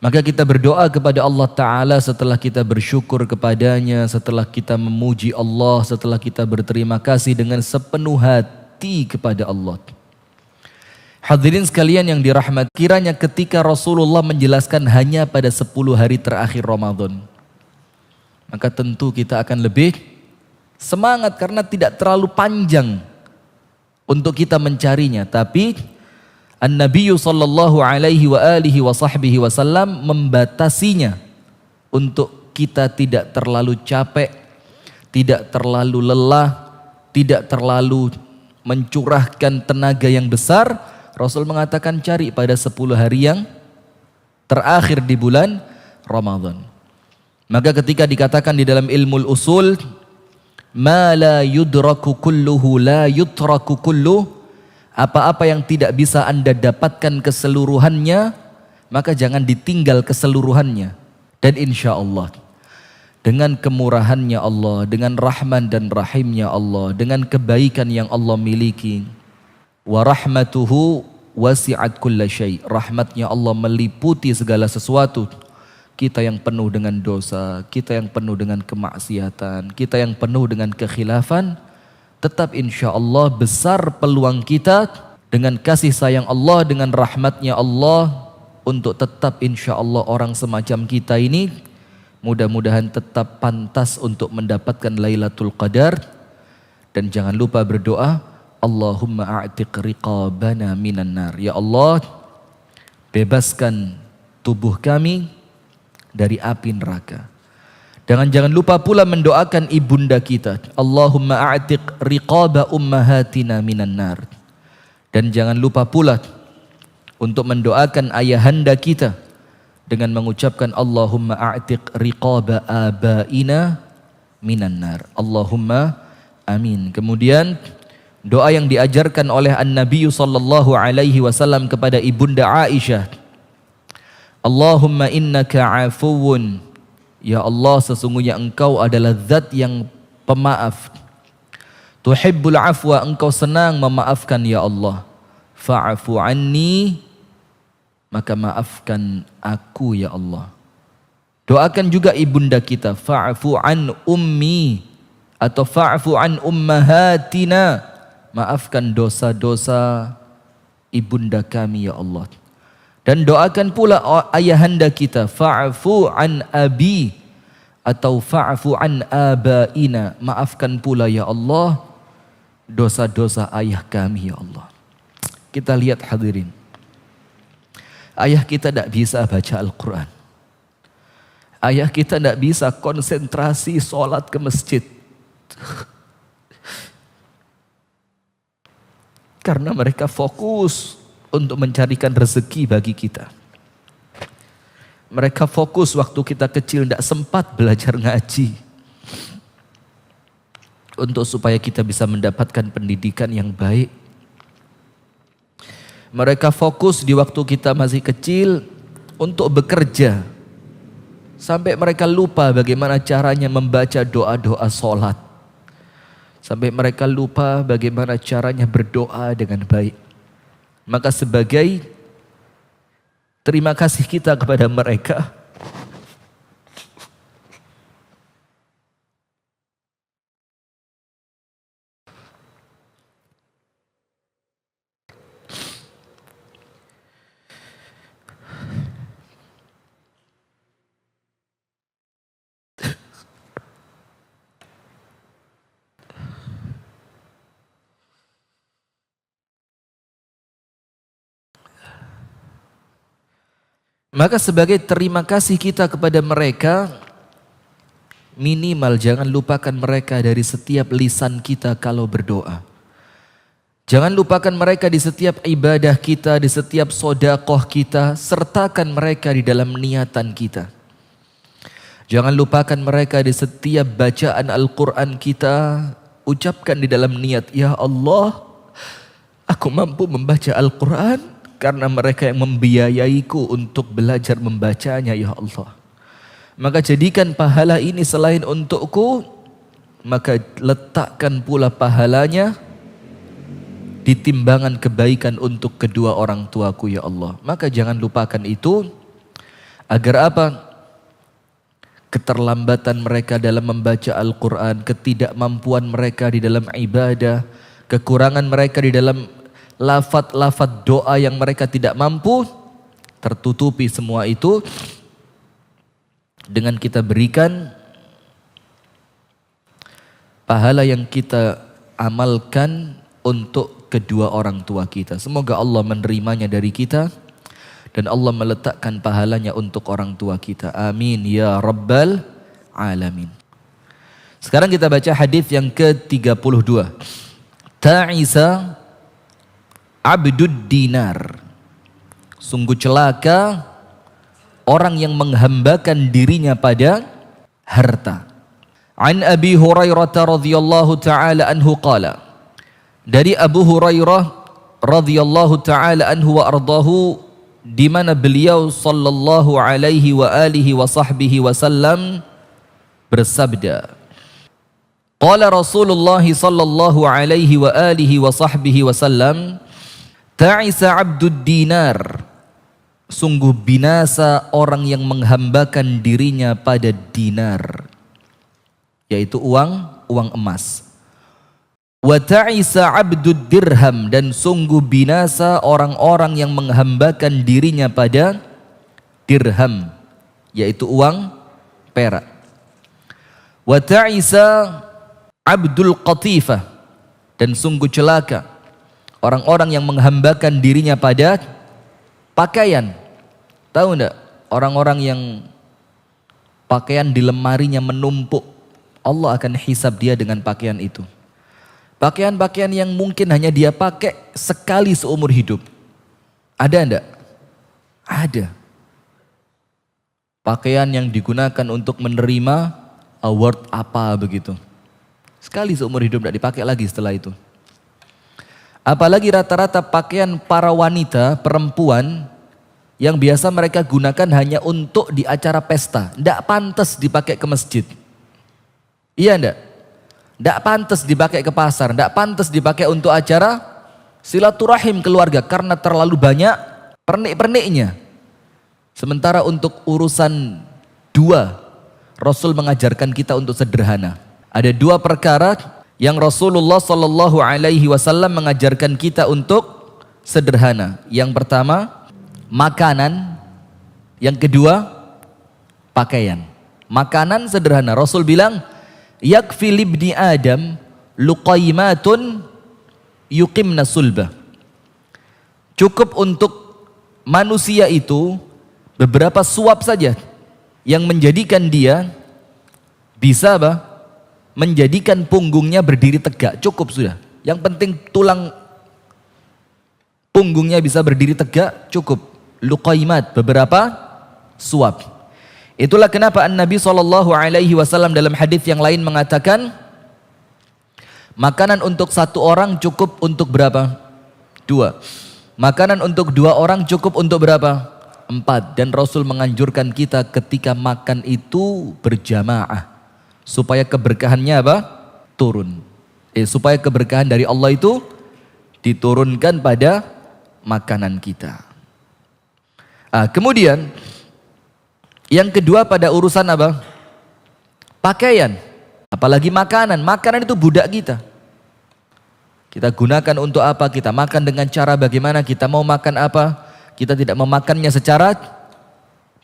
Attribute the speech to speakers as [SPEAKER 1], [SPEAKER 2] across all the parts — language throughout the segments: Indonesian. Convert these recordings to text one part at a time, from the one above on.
[SPEAKER 1] Maka kita berdoa kepada Allah Ta'ala setelah kita bersyukur kepadanya, setelah kita memuji Allah, setelah kita berterima kasih dengan sepenuh hati kepada Allah. Hadirin sekalian yang dirahmati, kiranya ketika Rasulullah menjelaskan hanya pada 10 hari terakhir Ramadan, maka tentu kita akan lebih semangat karena tidak terlalu panjang untuk kita mencarinya. Tapi An-Nabi sallallahu alaihi wa alihi wa sahbihi wasallam membatasinya untuk kita tidak terlalu capek, tidak terlalu lelah, tidak terlalu mencurahkan tenaga yang besar. Rasul mengatakan cari pada 10 hari yang terakhir di bulan Ramadan. Maka ketika dikatakan di dalam ilmu usul, ma la yudraku kulluhu la yutraku kulluh, apa-apa yang tidak bisa Anda dapatkan keseluruhannya, maka jangan ditinggal keseluruhannya. Dan insya Allah, dengan kemurahannya Allah, dengan rahman dan rahimnya Allah, dengan kebaikan yang Allah miliki, wa rahmatuhu wasi'at kulla syai', rahmatnya Allah meliputi segala sesuatu. Kita yang penuh dengan dosa, kita yang penuh dengan kemaksiatan, kita yang penuh dengan kekhilafan, tetap insya Allah besar peluang kita dengan kasih sayang Allah, dengan rahmatnya Allah, untuk tetap insya Allah orang semacam kita ini mudah-mudahan tetap pantas untuk mendapatkan Lailatul Qadar. Dan jangan lupa berdoa, Allahumma a'tiq riqabana minan nar. Ya Allah, bebaskan tubuh kami dari api neraka. Dan jangan lupa pula mendoakan ibunda kita, Allahumma a'tiq riqaba ummahatina minan nar. Dan jangan lupa pula untuk mendoakan ayahanda kita dengan mengucapkan Allahumma a'tiq riqaba abaina minan nar. Allahumma amin. Kemudian doa yang diajarkan oleh An-Nabi sallallahu alaihi wasallam kepada ibunda Aisyah, Allahumma innaka afuwun, ya Allah sesungguhnya engkau adalah zat yang pemaaf. Tuhibbul afwa, engkau senang memaafkan ya Allah. Fa'afu anni, maka maafkan aku ya Allah. Doakan juga ibunda kita, fa'afu an ummi atau fa'afu an ummahatina, maafkan dosa-dosa ibunda kami ya Allah. Dan doakan pula ayahanda kita, fa'afu an abi atau fa'afu an abaina, maafkan pula ya Allah dosa-dosa ayah kami ya Allah. Kita lihat hadirin, ayah kita tidak bisa baca Al-Quran, ayah kita tidak bisa konsentrasi sholat ke masjid karena mereka fokus untuk mencarikan rezeki bagi kita. Mereka fokus waktu kita kecil tidak sempat belajar ngaji untuk supaya kita bisa mendapatkan pendidikan yang baik. Mereka fokus di waktu kita masih kecil untuk bekerja sampai mereka lupa bagaimana caranya membaca doa-doa sholat, sampai mereka lupa bagaimana caranya berdoa dengan baik. Maka sebagai terima kasih kita kepada mereka, maka sebagai terima kasih kita kepada mereka, minimal jangan lupakan mereka dari setiap lisan kita kalau berdoa. Jangan lupakan mereka di setiap ibadah kita, di setiap sodakoh kita, sertakan mereka di dalam niatan kita. Jangan lupakan mereka di setiap bacaan Al-Quran kita, ucapkan di dalam niat, ya Allah, aku mampu membaca Al-Quran karena mereka yang membiayaiku untuk belajar membacanya ya Allah. Maka jadikan pahala ini selain untukku, maka letakkan pula pahalanya di timbangan kebaikan untuk kedua orang tuaku ya Allah. Maka jangan lupakan itu. Agar apa? Keterlambatan mereka dalam membaca Al-Quran, ketidakmampuan mereka di dalam ibadah, kekurangan mereka di dalam lafaz-lafaz doa yang mereka tidak mampu, tertutupi semua itu dengan kita berikan pahala yang kita amalkan untuk kedua orang tua kita. Semoga Allah menerimanya dari kita dan Allah meletakkan pahalanya untuk orang tua kita. Amin ya rabbal alamin. Sekarang kita baca hadis yang ke-32. Ta'isa abdud dinar. Sungguh celaka orang yang menghambakan dirinya pada harta. An Abi Hurairah radhiyallahu taala anhu qala. Dari Abu Hurairah radhiyallahu taala anhu wa ardahu, di mana beliau sallallahu alaihi wa alihi wa sahbihi wasallam bersabda, qala Rasulullah sallallahu alaihi wa alihi wa sahbihi wasallam, ta'isa abdud dinar. Sungguh binasa orang yang menghambakan dirinya pada dinar, yaitu uang emas. Wa ta'isa abdud dirham, dan sungguh binasa orang-orang yang menghambakan dirinya pada dirham, yaitu uang perak. Wa ta'isa abdul qatifah, dan sungguh celaka orang-orang yang menghambakan dirinya pada pakaian. Tahu enggak? Orang-orang yang pakaian di lemarinya menumpuk, Allah akan hisab dia dengan pakaian itu. Pakaian-pakaian yang mungkin hanya dia pakai sekali seumur hidup. Ada enggak? Ada. Pakaian yang digunakan untuk menerima award apa begitu. Sekali seumur hidup tidak dipakai lagi setelah itu. Apalagi rata-rata pakaian para wanita, perempuan yang biasa mereka gunakan hanya untuk di acara pesta. Tidak pantas dipakai ke masjid. Iya enggak? Tidak pantas dipakai ke pasar, tidak pantas dipakai untuk acara silaturahim keluarga karena terlalu banyak pernik-perniknya. Sementara untuk urusan dua, Rasul mengajarkan kita untuk sederhana. Ada dua perkara yang Rasulullah Sallallahu Alaihi Wasallam mengajarkan kita untuk sederhana. Yang pertama, makanan. Yang kedua, pakaian. Makanan sederhana. Rasul bilang, yakfi libni Adam luqaymatun yuqimna sulbah. Cukup untuk manusia itu beberapa suap saja yang menjadikan dia bisa apa? Menjadikan punggungnya berdiri tegak. Cukup sudah. Yang penting tulang punggungnya bisa berdiri tegak, cukup. Luqaymat, beberapa suap. Itulah kenapa Nabi SAW dalam hadis yang lain mengatakan, makanan untuk satu orang cukup untuk berapa? 2. Makanan untuk 2 orang cukup untuk berapa? 4. Dan Rasul menganjurkan kita ketika makan itu berjamaah, supaya keberkahannya apa? Turun. Supaya keberkahan dari Allah itu diturunkan pada makanan kita. Kemudian yang kedua pada urusan apa? Pakaian. Apalagi makanan. Makanan itu budak kita. Kita gunakan untuk apa? Kita makan dengan cara bagaimana? Kita mau makan apa? Kita tidak memakannya secara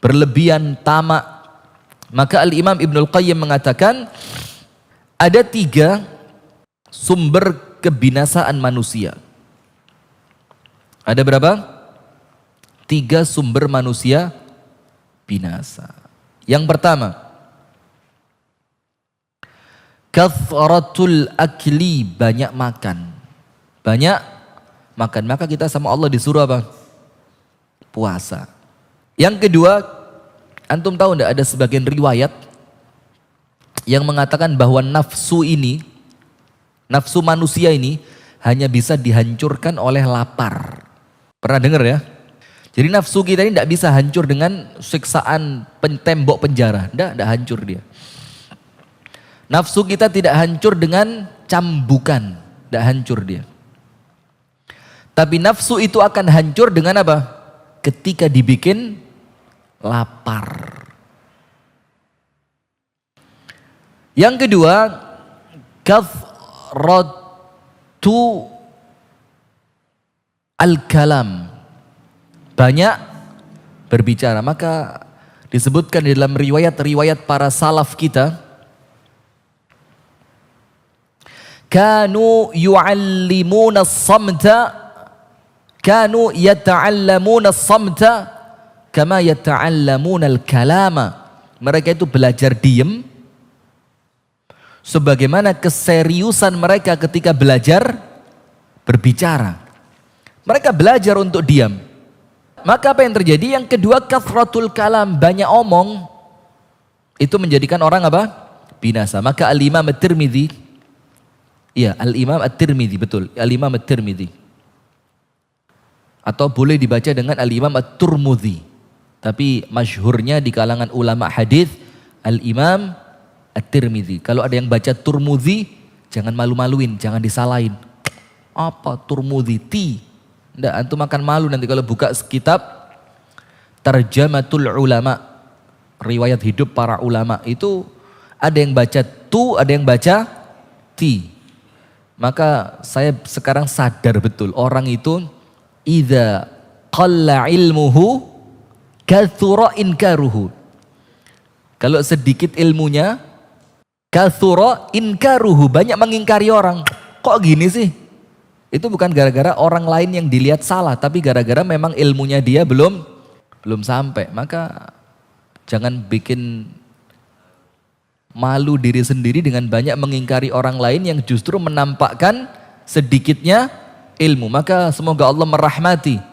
[SPEAKER 1] berlebihan, tamak. Maka Al-Imam Ibnul Qayyim mengatakan, ada 3 sumber kebinasaan manusia. Ada berapa? 3 sumber manusia binasa. Yang pertama, kathratul akli, banyak makan. Banyak makan, maka kita sama Allah disuruh apa? Puasa. Yang kedua, antum tahu enggak ada sebagian riwayat yang mengatakan bahwa nafsu ini, nafsu manusia ini hanya bisa dihancurkan oleh lapar. Pernah dengar ya? Jadi nafsu kita ini tidak bisa hancur dengan siksaan tembok penjara. Tidak hancur dia. Nafsu kita tidak hancur dengan cambukan. Tidak hancur dia. Tapi nafsu itu akan hancur dengan apa? Ketika dibikin lapar. Yang kedua, kathratu al-kalam, banyak berbicara. Maka disebutkan di dalam riwayat-riwayat para salaf kita, kanu yu'allimuna as-samta, kanu yata'allamuna as-samta kama yata'allamuna al-kalama. Mereka itu belajar diam sebagaimana keseriusan mereka ketika belajar berbicara. Mereka belajar untuk diam. Maka apa yang terjadi? Yang kedua, kathratul kalam, banyak omong, itu menjadikan orang apa? Binasa. Maka Al-Imam At-Tirmidzi, iya, Al-Imam At-Tirmidzi, betul, Al-Imam At-Tirmidzi, atau boleh dibaca dengan Al-Imam At-Turmudzi, tapi masyhurnya di kalangan ulama hadis Al-Imam At-Tirmidzi. Kalau ada yang baca Turmudzi, jangan malu-maluin, jangan disalahin. Apa Turmudzi? Nggak, antum makan malu nanti kalau buka kitab Tarjamatul Ulama, riwayat hidup para ulama, itu ada yang baca tu, ada yang baca ti. Maka saya sekarang sadar betul, orang itu idza qalla ilmuhu kathura inkaruhu. Kalau sedikit ilmunya, kathura inkaruhu, banyak mengingkari orang. Kok gini sih? Itu bukan gara-gara orang lain yang dilihat salah, tapi gara-gara memang ilmunya dia belum sampai. Maka jangan bikin malu diri sendiri dengan banyak mengingkari orang lain yang justru menampakkan sedikitnya ilmu. Maka semoga Allah merahmati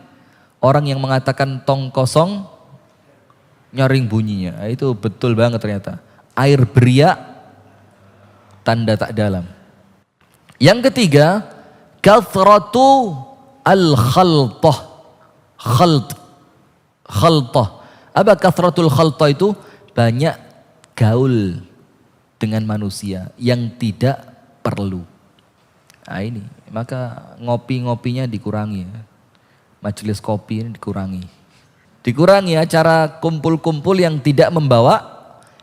[SPEAKER 1] orang yang mengatakan tong kosong nyaring bunyinya. Itu betul banget ternyata. Air beriak tanda tak dalam. Yang ketiga, kathratu al-khaltah. Khaltah. Apa kathratul khaltah itu? Banyak gaul dengan manusia yang tidak perlu. Nah ini, maka ngopi-ngopinya dikurangi. Majelis kopi ini dikurangi. Dikurangi acara kumpul-kumpul yang tidak membawa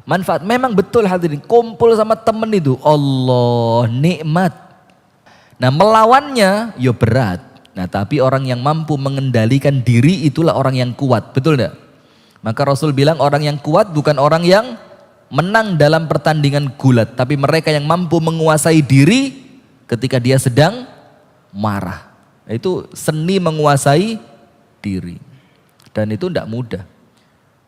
[SPEAKER 1] manfaat. Memang betul hadirin, kumpul sama temen itu, Allah, nikmat. Nah melawannya ya berat. Nah tapi orang yang mampu mengendalikan diri itulah orang yang kuat, betul enggak? Maka Rasul bilang orang yang kuat bukan orang yang menang dalam pertandingan gulat, tapi mereka yang mampu menguasai diri ketika dia sedang marah. Itu seni menguasai diri. Dan itu tidak mudah.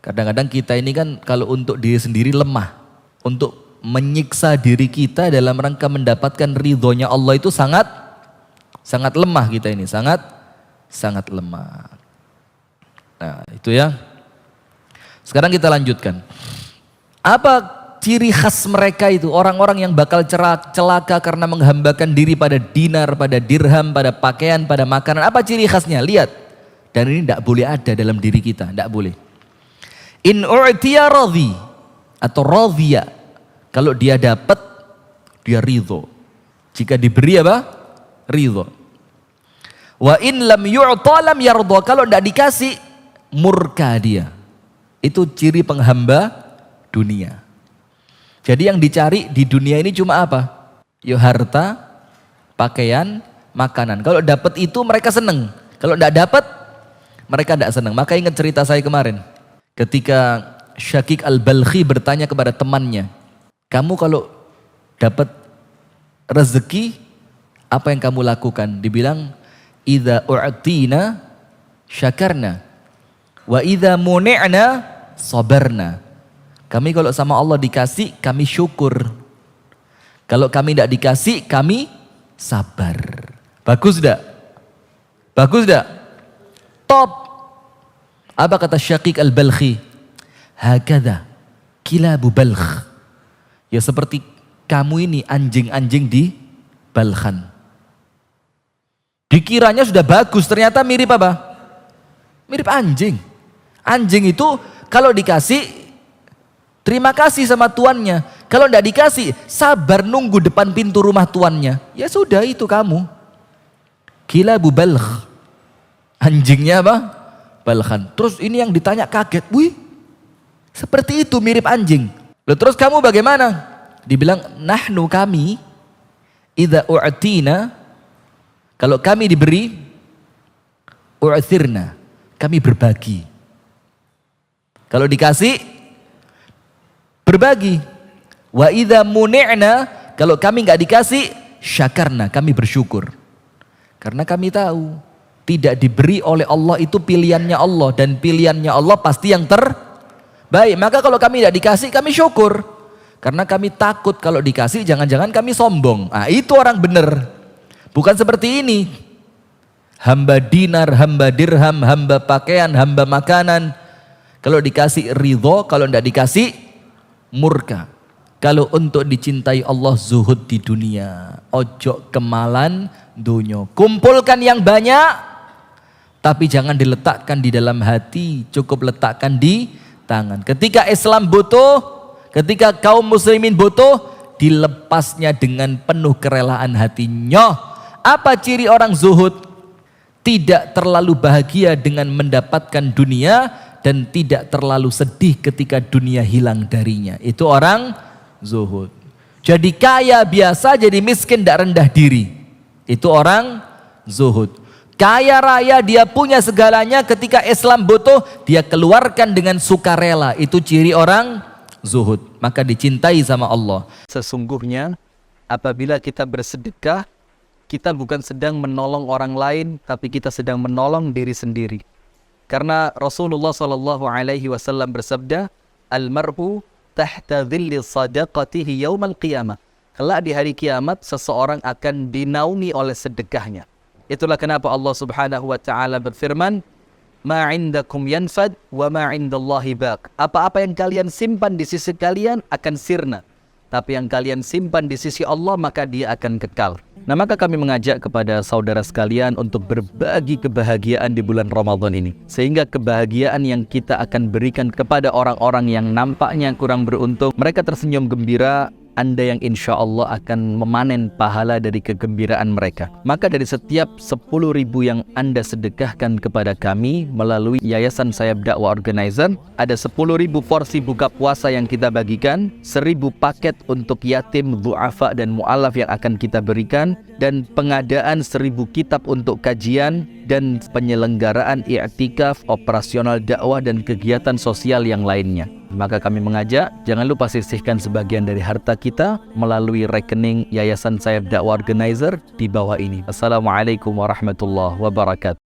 [SPEAKER 1] Kadang-kadang kita ini kan kalau untuk diri sendiri lemah. Untuk menyiksa diri kita dalam rangka mendapatkan ridhonya Allah itu sangat lemah kita ini. Sangat lemah. Nah itu ya. Sekarang kita lanjutkan. Apa ciri khas mereka itu? Orang-orang yang bakal celaka karena menghambakan diri pada dinar, pada dirham, pada pakaian, pada makanan. Apa ciri khasnya? Lihat. Dan ini tidak boleh ada dalam diri kita. Tidak boleh. In u'tiya radhi. Atau radhiya. Kalau dia dapat, dia ridho. Jika diberi apa? Ridho. Wa in lam yu'ta lam yardha. Kalau tidak dikasih, murka dia. Itu ciri penghamba dunia. Jadi yang dicari di dunia ini cuma apa? Ya harta, pakaian, makanan. Kalau dapat itu mereka senang. Kalau tidak dapat, mereka tidak senang. Maka ingat cerita saya kemarin. Ketika Syakik Al-Balkhi bertanya kepada temannya, kamu kalau dapat rezeki, apa yang kamu lakukan? Dibilang, idza u'tina syakarna, wa idza muni'na sabarna. Kami kalau sama Allah dikasih, kami syukur. Kalau kami tidak dikasih, kami sabar. Bagus tidak? Bagus tidak? Top. Apa kata Syakik Al-Balkhi? Hakadha kilabu balkh. Ya seperti kamu ini anjing-anjing di Balkhan. Dikiranya sudah bagus, ternyata mirip apa? Mirip anjing. Anjing itu kalau dikasih, terima kasih sama tuannya. Kalau tidak dikasih, sabar nunggu depan pintu rumah tuannya. Ya sudah itu kamu. Kilabu balkh. Anjingnya apa? Balkhan. Terus ini yang ditanya kaget. Wih, Seperti itu, mirip anjing. Loh, terus kamu bagaimana? Dibilang, nahnu kami, idza u'tina, kalau kami diberi, u'thirna, kami berbagi. Kalau dikasih, berbagi. Wa idza muni'na, kalau kami nggak dikasih, syakarna, kami bersyukur. Karena kami tahu, tidak diberi oleh Allah itu pilihannya Allah, dan pilihannya Allah pasti yang terbaik. Maka kalau kami tidak dikasih, kami syukur. Karena kami takut kalau dikasih, jangan-jangan kami sombong. Nah, itu orang benar. Bukan seperti ini. Hamba dinar, hamba dirham, hamba pakaian, hamba makanan. Kalau dikasih ridho, kalau tidak dikasih murka. Kalau untuk dicintai Allah, zuhud di dunia. Ojo kemalan dunia. Kumpulkan yang banyak, tapi jangan diletakkan di dalam hati. Cukup letakkan di tangan. Ketika Islam butuh, ketika kaum muslimin butuh, dilepasnya dengan penuh kerelaan hatinya. Apa ciri orang zuhud? Tidak terlalu bahagia dengan mendapatkan dunia, dan tidak terlalu sedih ketika dunia hilang darinya. Itu orang zuhud. Jadi kaya biasa, jadi miskin tidak rendah diri. Itu orang zuhud. Kaya raya, dia punya segalanya, ketika Islam butuh, dia keluarkan dengan sukarela. Itu ciri orang zuhud. Maka dicintai sama Allah.
[SPEAKER 2] Sesungguhnya apabila kita bersedekah, kita bukan sedang menolong orang lain, tapi kita sedang menolong diri sendiri. Karena Rasulullah SAW bersabda, Al-mar'u tahta dhilli sadaqatihi yawmal qiyamah. Kelak di hari kiamat, seseorang akan dinaungi oleh sedekahnya. Itulah kenapa Allah Subhanahu wa Ta'ala berfirman, Ma indakum yanfad wa ma indallahi baq. Apa-apa yang kalian simpan di sisi kalian akan sirna, tapi yang kalian simpan di sisi Allah, maka dia akan kekal. Nah, maka kami mengajak kepada saudara sekalian untuk berbagi kebahagiaan di bulan Ramadan ini. Sehingga kebahagiaan yang kita akan berikan kepada orang-orang yang nampaknya kurang beruntung, mereka tersenyum gembira, Anda yang insya Allah akan memanen pahala dari kegembiraan mereka. Maka dari setiap 10.000 yang Anda sedekahkan kepada kami melalui Yayasan Sayap Dakwah Organizer, ada 10.000 porsi buka puasa yang kita bagikan, 1.000 paket untuk yatim, du'afa dan mu'alaf yang akan kita berikan, dan pengadaan 1.000 kitab untuk kajian, dan penyelenggaraan i'tikaf, operasional dakwah dan kegiatan sosial yang lainnya. Maka kami mengajak, jangan lupa sisihkan sebagian dari harta kita melalui rekening Yayasan Sayap Dakwah Organizer di bawah ini. Assalamualaikum warahmatullahi wabarakatuh.